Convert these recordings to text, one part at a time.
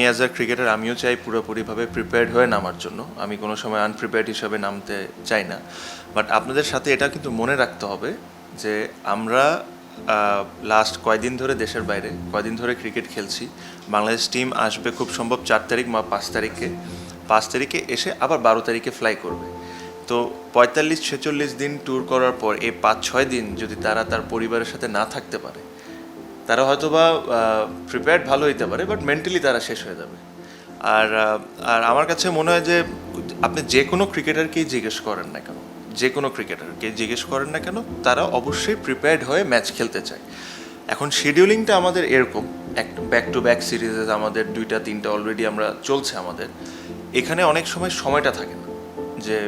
As a cricketer আমিও চাই পুরোপুরিভাবে প্রিপেয়ার্ড হয়ে নামার জন্য, আমি কোনো সময় আনপ্রিপেয়ার্ড হিসাবে নামতে চাই না। বাট আপনাদের সাথে এটা কিন্তু মনে রাখতে হবে যে আমরা লাস্ট কয়দিন ধরে দেশের বাইরে কয়দিন ধরে ক্রিকেট খেলছি। বাংলাদেশ টিম আসবে খুব সম্ভব 4 তারিখ বা 5 তারিখে এসে আবার 12 তারিখে ফ্লাই করবে। তো 45-46 দিন ট্যুর করার পর এই 5-6 দিন যদি তারা তার পরিবারের সাথে না থাকতে পারে, তারা হয়তো বা প্রিপেয়ার্ড ভালো হইতে পারে, বাট মেন্টালি তারা শেষ হয়ে যাবে। আর আর আমার কাছে মনে হয় যে আপনি যে কোনো ক্রিকেটারকেই জিজ্ঞেস করেন না কেন, যে কোনো ক্রিকেটারকে জিজ্ঞেস করেন না কেন, তারা অবশ্যই প্রিপেয়ার্ড হয়ে ম্যাচ খেলতে চায়। এখন শিডিউলিংটা আমাদের এরকম, ব্যাক টু ব্যাক সিরিজে আমাদের 2-3টা অলরেডি আমরা চলছে আমাদের। এখানে অনেক সময় সময়টা থাকে না যে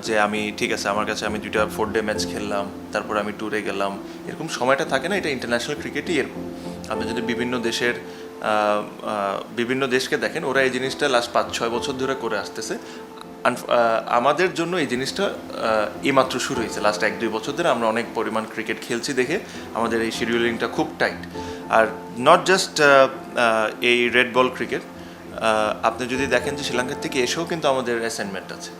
যে আমি ঠিক আছে আমার কাছে আমি 2টা 4 ডে ম্যাচ খেললাম, তারপর আমি ট্যুরে গেলাম, এরকম সময়টা থাকে না। এটা ইন্টারন্যাশনাল ক্রিকেটই এরকম। আপনি যদি বিভিন্ন দেশকে দেখেন, ওরা এই জিনিসটা লাস্ট 5-6 বছর ধরে করে আসতেছে। আমাদের জন্য এই জিনিসটা এইমাত্র শুরু হয়েছে, লাস্ট 1-2 বছর ধরে আমরা অনেক পরিমাণ ক্রিকেট খেলছি দেখে আমাদের এই শিডিউলিংটা খুব টাইট। আর নট জাস্ট এই রেড বল ক্রিকেট, আপনি যদি দেখেন যে শ্রীলঙ্কার থেকে এসেও কিন্তু আমাদের অ্যাসাইনমেন্ট আছে,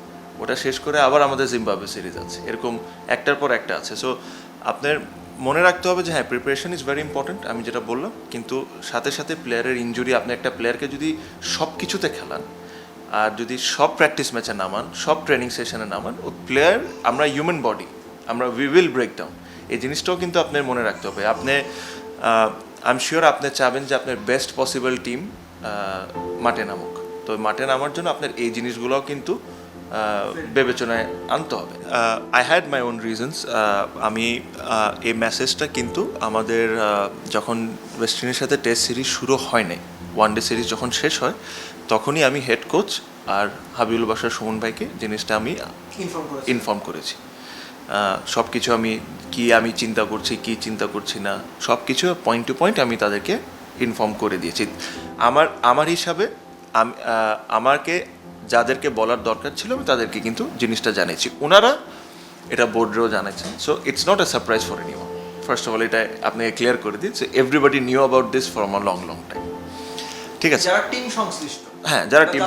ওটা শেষ করে আবার আমাদের জিম্বাবুয়ে সিরিজ আছে, এরকম একটার পর একটা আছে। সো আপনার মনে রাখতে হবে যে হ্যাঁ, প্রিপারেশন ইজ ভেরি ইম্পর্ট্যান্ট, আমি যেটা বললাম, কিন্তু সাথে সাথে প্লেয়ারের ইনজুরি, আপনি একটা প্লেয়ারকে যদি সব কিছুতে খেলান আর যদি সব প্র্যাকটিস ম্যাচে নামান, সব ট্রেনিং সেশনে নামান, ও প্লেয়ার, আমরা হিউম্যান বডি, আমরা উই উইল ব্রেক ডাউন। এই জিনিসটাও কিন্তু আপনার মনে রাখতে হবে। আপনি আই এম শিওর আপনি চাবেন যে আপনার বেস্ট পসিবল টিম মাঠে নামুক। তো মাঠে নামার জন্য আপনার এই জিনিসগুলোও কিন্তু বিবেচনায় আনতে হবে। I had my own reasons. আমি এই মেসেজটা কিন্তু আমাদের যখন ওয়েস্ট ইন্ডিজের সাথে টেস্ট সিরিজ শুরু হয় নাই, ওয়ান ডে সিরিজ যখন শেষ হয়, তখনই আমি হেড কোচ আর হাবিবুল বাশার সুমন ভাইকে জিনিসটা আমি ইনফর্ম করেছি। সব কিছু আমি চিন্তা করছি, কি চিন্তা করছি না, সব কিছু পয়েন্ট টু পয়েন্ট আমি তাদেরকে ইনফর্ম করে দিয়েছি। আমার হিসাবে আমাকে যাদেরকে বলার দরকার ছিল আমি তাদেরকে কিন্তু জিনিসটা জানিয়েছি, ওনারা এটা বোর্ডেও জানাচ্ছেন। So it's not a surprise for anyone. First of all এটা আপনাকে ক্লিয়ার করে দিই যে everybody new about this for a long time. ঠিক আছে, যারা টিম সংশ্লিষ্ট, হ্যাঁ, যারা টিম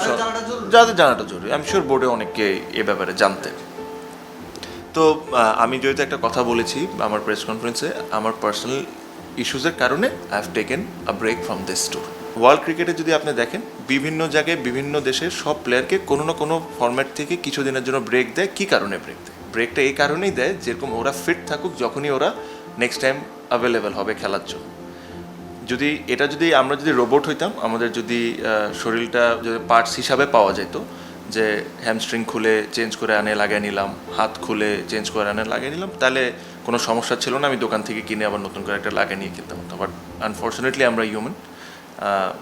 যাদের জানাটা জরুরি, আমি শিওর বোর্ডে অনেকে এ ব্যাপারে জানতেন। তো আমি যেহেতু একটা কথা বলেছি আমার প্রেস কনফারেন্সে, আমার পার্সোনাল ইস্যুসের কারণে I have taken a break from this tour. World ক্রিকেটে যদি আপনি দেখেন, বিভিন্ন জায়গায় বিভিন্ন দেশের সব প্লেয়ারকে কোনো না কোনো ফরম্যাট থেকে কিছুদিনের জন্য ব্রেক দেয়। কী কারণে ব্রেক দেয়? ব্রেকটা এই কারণেই দেয় যেরকম ওরা ফিট থাকুক, যখনই ওরা নেক্সট টাইম অ্যাভেলেবেল হবে খেলার জন্য। যদি আমরা রোবট হইতাম, আমাদের যদি শরীরটা যদি পার্টস হিসাবে পাওয়া যেত, যে হ্যামস্ট্রিং খুলে চেঞ্জ করে আনে লাগিয়ে নিলাম, হাত খুলে চেঞ্জ করে আনে লাগিয়ে নিলাম, তাহলে কোনো সমস্যা ছিল না, আমি দোকান থেকে কিনে আবার নতুন করে একটা লাগিয়ে নিয়ে খেলতাম। বাট আনফর্চুনেটলি আমরা হিউম্যান,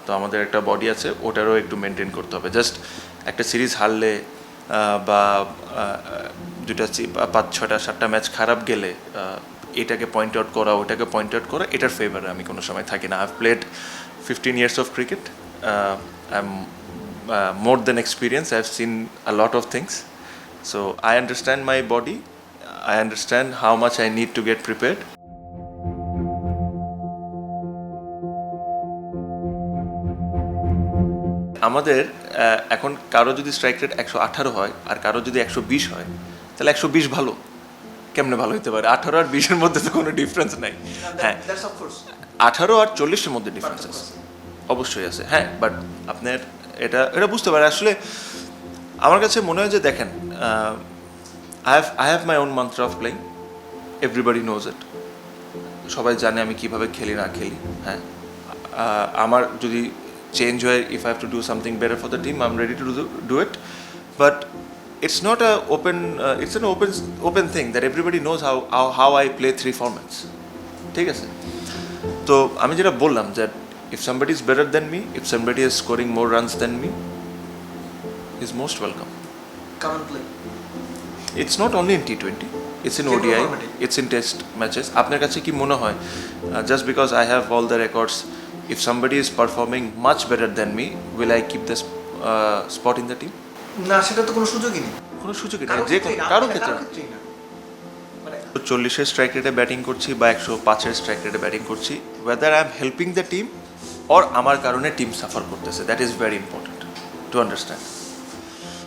তো আমাদের একটা বডি আছে, ওটারও একটু মেনটেন করতে হবে। জাস্ট একটা সিরিজ হারলে বা 5-6-7টা ম্যাচ খারাপ গেলে এটাকে পয়েন্ট আউট করা, ওটাকে পয়েন্ট আউট করা, এটার ফেভারে আমি কোনো সময় থাকি না। I have played 15 years of cricket. I am more than experienced. I have seen a lot of things. So I understand my body. I understand how much I need to get prepared. আমাদের এখন কারো যদি strike rate 118 হয় আর কারো যদি 120 হয়, তাহলে 120 ভালো। কেমনে ভালো হতে পারে? 18 আর 20-এর মধ্যে তো কোনো ডিফারেন্স নাই। হ্যাঁ, 18 আর 40-এর মধ্যে ডিফারেন্স আছে, অবশ্যই আছে। হ্যাঁ, বাট আপনার এটা বুঝতে পারে। আসলে আমার কাছে মনে হয় যে দেখেন, I have my own mantra of playing, everybody knows it. সবাই জানে আমি কীভাবে খেলি না খেলি। হ্যাঁ, আমার যদি চেঞ্জ হয়, if I have two do something better for the team, I am ready to do it. But it's not a it's an open thing that everybody knows how I play 3 formats. ঠিক আছে, তো আমি যেটা বললাম যে if somebody is better than me, if somebody is scoring more runs than me, is most welcome. Come and play. It's not only in T20, it's in ODI, it's in test matches. আপনার কাছে কি মনে হয় just because I have all the records, if somebody is performing much better than me, will I keep this spot in the team? না, সেটা তো কোনো সুযোগই নেই। কোনো সুযোগই নেই, যে কারো ক্ষেত্রে। 40-এর স্ট্রাইক রেটে ব্যাটিং করছি বা 105-এর স্ট্রাইক রেটে ব্যাটিং করছি, whether I am helping the team or আমার কারণে টিম সাফার করতেছে, that is very important to understand.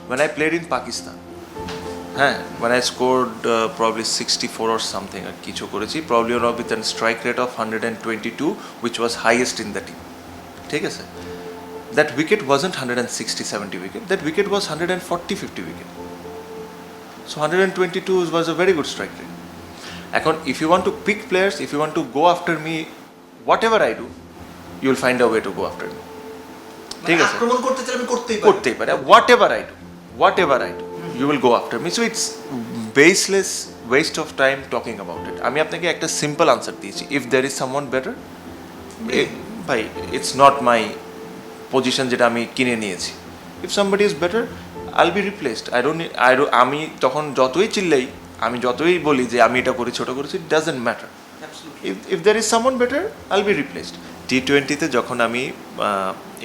When I played in Pakistan, হ্যাঁ, when I scored probably 64 or something আর কিছু করেছি, probably with a strike rate of 122 which was highest in the team, ঠিক আছে? That wicket wasn't 160-70 wicket, that wicket was 140-50 wicket. So 122 was a very good strike rate. এখন if you want to pick players, if you want to go after me, whatever I do, you will find a way to go after me. ঠিক আছে, আক্রমণ করতে চাইলে আমি করতেই পারি। whatever I do, you will go after me. So it's baseless waste of time talking about it. আমি আপনাকে একটা সিম্পল আনসার দিয়েছি, if there is someone better, ভাই it's not my position যেটা আমি কিনে নিয়েছি। if somebody is better, I'll be replaced. আমি তখন যতই চিল্লাই, আমি যতই বলি যে আমি এটা করি, ছোট করেছি, it doesn't matter. if there is someone better, I'll be replaced. T20-তে যখন আমি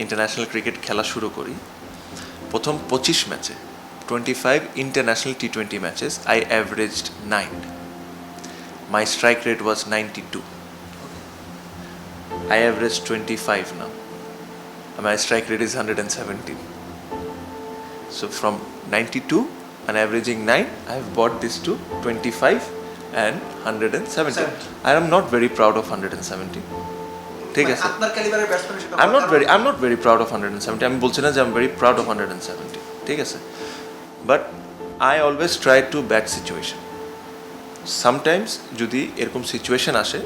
ইন্টারন্যাশনাল ক্রিকেট খেলা শুরু করি, প্রথম 25 ম্যাচে 25 international T20 matches, I averaged 9. My strike rate was 92. I averaged 25 now. My strike rate is 117. So from 92 and averaging 9, I have brought this to 25 and 170. I am not very proud of 170. ঠিক আছে, আপনার ক্যালিবারের batsman হিসেবে I'm not very proud of 170. আমি বলছি না যে I'm very proud of 170. ঠিক আছে, but I always try to bat situation. Sometimes যদি এরকম সিচুয়েশন আসে,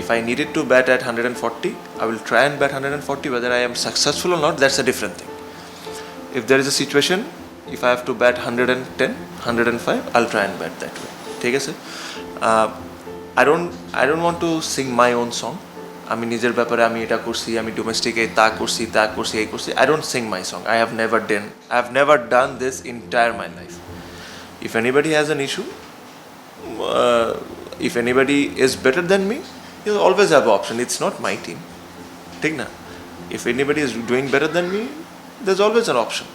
if I needed to bat at 140, I will try and bat 140. Whether I am successful or not, that's a different thing. If there is a situation, if I have to bat 110, 105, I'll try and bat that way. ঠিক আছে, I don't want to sing my own song. আমি নিজের ব্যাপারে আমি এটা করছি, আমি ডোমেস্টিকে তা করছি এই করছি। I don't sing my song. I have never done this entire my life. If anybody has an issue, if anybody is better than me, you always have an option. It's not my team, ঠিক না? If anybody is doing better than me, there's always an option.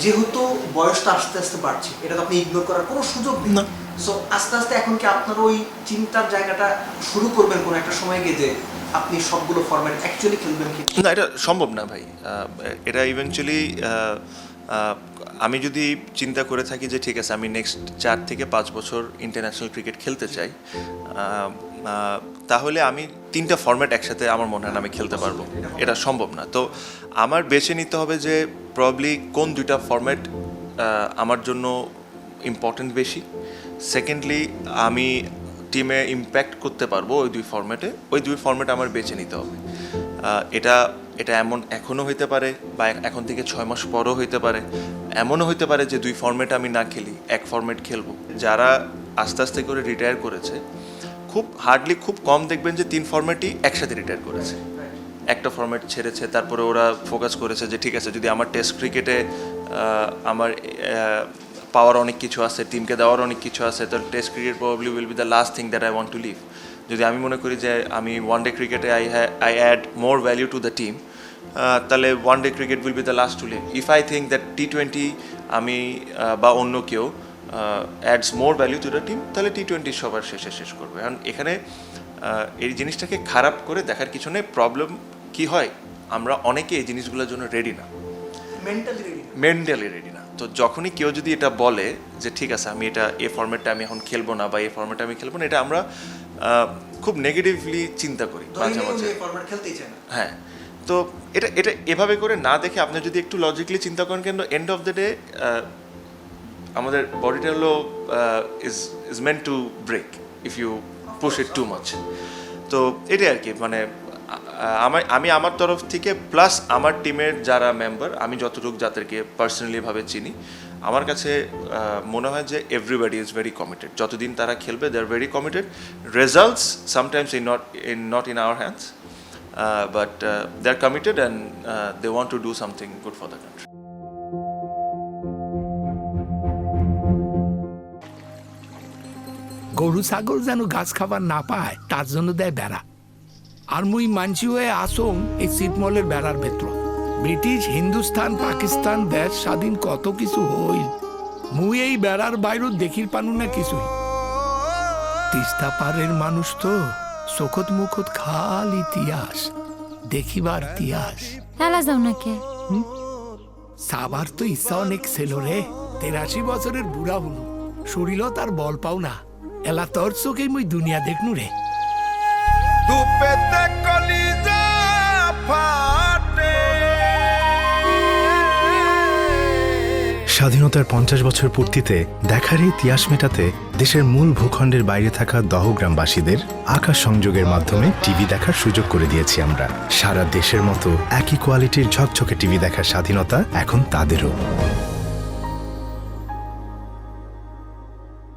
যেহেতু বয়সটা আস্তে আস্তে বাড়ছে, এটা তো আপনি ইগনোর করার কোনো সুযোগ নেই। না। সো আস্তে আস্তে এখন কি আপনার ওই চিন্তার জায়গাটা শুরু করবেন কোন একটা সময় গিয়ে যে আপনি সবগুলো ফরম্যাট অ্যাকচুয়ালি খেলবেন কি? না, এটা সম্ভব না ভাই। এটা ইভেনচুয়ালি আমি যদি চিন্তা করে থাকি যে ঠিক আছে, আমি নেক্সট 4 থেকে 5 বছর ইন্টারন্যাশনাল ক্রিকেট খেলতে চাই, তাহলে আমি 3টা ফরম্যাট একসাথে আমার মনে হয় না আমি খেলতে পারবো। এটা সম্ভব না। তো আমার বেছে নিতে হবে যে প্রবলি কোন 2টা ফরম্যাট আমার জন্য ইম্পর্টেন্ট বেশি। সেকেন্ডলি, আমি টিমে ইম্প্যাক্ট করতে পারবো ওই 2 ফরম্যাটে, ওই 2 ফরম্যাট আমার বেছে নিতে হবে। এটা এমন এখনও হইতে পারে, বা এখন থেকে 6 মাস পরও হইতে পারে। এমনও হইতে পারে যে 2 ফরম্যাট আমি না খেলি, এক ফরম্যাট খেলবো। যারা আস্তে আস্তে করে রিটায়ার করেছে, খুব কম দেখবেন যে 3 ফরম্যাটই একসাথে রিটায়ার করেছে। একটা ফরম্যাট ছেড়েছে, তারপরে ওরা ফোকাস করেছে যে ঠিক আছে, যদি আমার টেস্ট ক্রিকেটে আমার পাওয়ার অনেক কিছু আছে, টিমকে দেওয়ার অনেক কিছু আছে, তো test cricket probably will be the last thing that I want to leave. যদি আমি মনে করি যে আমি ওয়ান ডে ক্রিকেটে I add more value to the team, তাহলে one day cricket will be the last to leave. If I think that T20 আমি বা অন্য কেউ adds more value to the team, তাহলে T20 সবার শেষ করবে। কারণ এখানে এই জিনিসটাকে খারাপ করে দেখার কিছু নেই। প্রবলেম কি হয়, আমরা অনেকে এই জিনিসগুলোর জন্য রেডি না, মেন্টালি রেডি না। তো যখনই কেউ যদি এটা বলে যে ঠিক আছে, আমি এটা এই ফরম্যাটটা আমি এখন খেলবো না, বা এই ফরম্যাটটা আমি খেলবো না, এটা আমরা খুব নেগেটিভলি চিন্তা করি মাঝে মাঝে। হ্যাঁ, তো এটা এভাবে করে না দেখে আপনি যদি একটু লজিক্যালি চিন্তা করেন, কিন্তু এন্ড অফ দ্য ডে আমাদের বডিটা হলো is meant to break if you push it too much. তো এটাই আর কি, মানে আমি আমার তরফ থেকে, প্লাস আমার টিমের যারা মেম্বার, আমি যতটুকু যাদেরকে পার্সোনালিভাবে চিনি, আমার কাছে মনে হয় যে এভরিবডি ইজ ভেরি কমিটেড। যতদিন তারা খেলবে, they are very committed. Results sometimes not in our hands, but they are committed and they want to do something good for the country. গরু ছাগল যেন ঘাস খাবার না পায়, তার জন্য দেয় বেড়া। আর মুই মানছি হয়ে আসং এই ছিটমহলের বেড়ার ভেতর। ব্রিটিশ, হিন্দুস্তান, পাকিস্তান দেশ স্বাধীন কত কিছু হইল, মুই এই বেড়ার বাইরও দেখির পানু না কিছুই। তিস্তা পারের মানুষ তো চোখত মুখত খাল ইতিহাস, দেখিবার ইতিহাস। হেলা যাও নাকি? সাবার তো ইচ্ছা অনেক ছিল রে, 83 বছরের বুড়া হলু, শরীরও তার বল পাও না। এলা তোর চোখেই মুই দুনিয়া দেখনু রে। দুপেতে কলিজা ফাটে। স্বাধীনতার 50 বছর পূর্তিতে দেখার ইতিহাস মেটাতে দেশের মূল ভূখণ্ডের বাইরে থাকা দহগ্রামবাসীদের আকাশ সংযোগের মাধ্যমে টিভি দেখার সুযোগ করে দিয়েছি আমরা। সারা দেশের মতো একই কোয়ালিটির ঝকঝকে টিভি দেখার স্বাধীনতা এখন তাদেরও।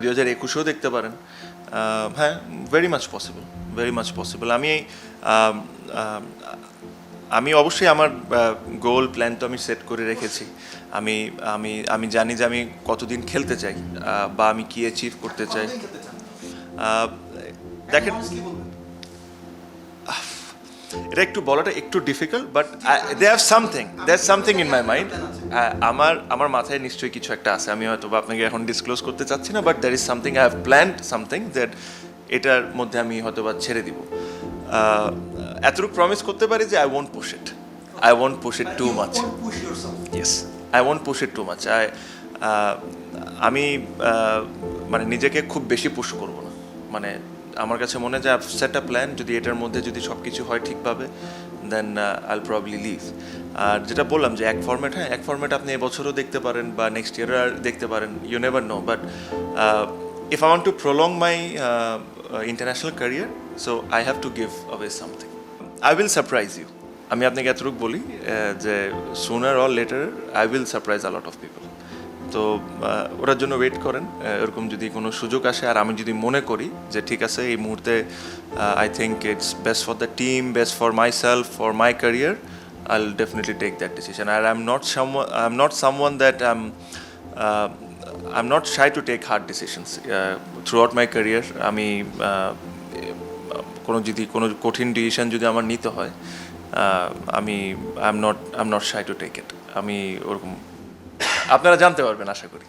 2021-ও দেখতে পারেন। হ্যাঁ, very much possible, very much possible. আমি অবশ্যই আমার গোল প্ল্যান তো আমি সেট করে রেখেছি। আমি আমি আমি জানি যে আমি কতদিন খেলতে চাই বা আমি কি অ্যাচিভ করতে চাই। কতদিন খেলতে চান? দেখেন, Honestly বলবেন। এটা একটু বলাটা একটু difficult, but there something in my mind. আমার মাথায় নিশ্চয়ই কিছু একটা আছে, আমি হয়তো বা আপনাকে এখন ডিসক্লোজ করতে চাচ্ছি না, but there is something, I have planned something that এটার মধ্যে আমি হয়তো বা ছেড়ে দিব। এতটুকু প্রমিস করতে পারি যে I won't push it too much. You won't push yourself. Yes, I won't push it too much. আমি মানে নিজেকে খুব বেশি পুশ করব না। মানে আমার কাছে মনে হয় যে সেট আ প্ল্যান, যদি এটার মধ্যে যদি সব কিছু হয় ঠিকভাবে, দেন আইল প্রবাবলি লিভ। আর যেটা বললাম যে এক ফরম্যাট আপনি এবছরও দেখতে পারেন বা নেক্সট ইয়ারও দেখতে পারেন, you never know. But if I want to prolong my international career, so I have to give away something. I will surprise you. আমি আপনাকে এতটুকু বলি যে sooner or later I will surprise a lot of people. তো ওটার জন্য wait করেন। এরকম যদি কোনো সুযোগ আসে আর আমি যদি মনে করি যে ঠিক আছে এই মুহূর্তে I think it's best for the team, best for myself, for my career, I will definitely take that decision. আর I am not someone that I'm not shy to take hard decisions. Throughout my career, আমি যদি কোনো কঠিন decision যদি আমার নিতে হয়, I'm not shy to take it. আমি ওরকম, আপনারা জানতে পারবেন আশা করি।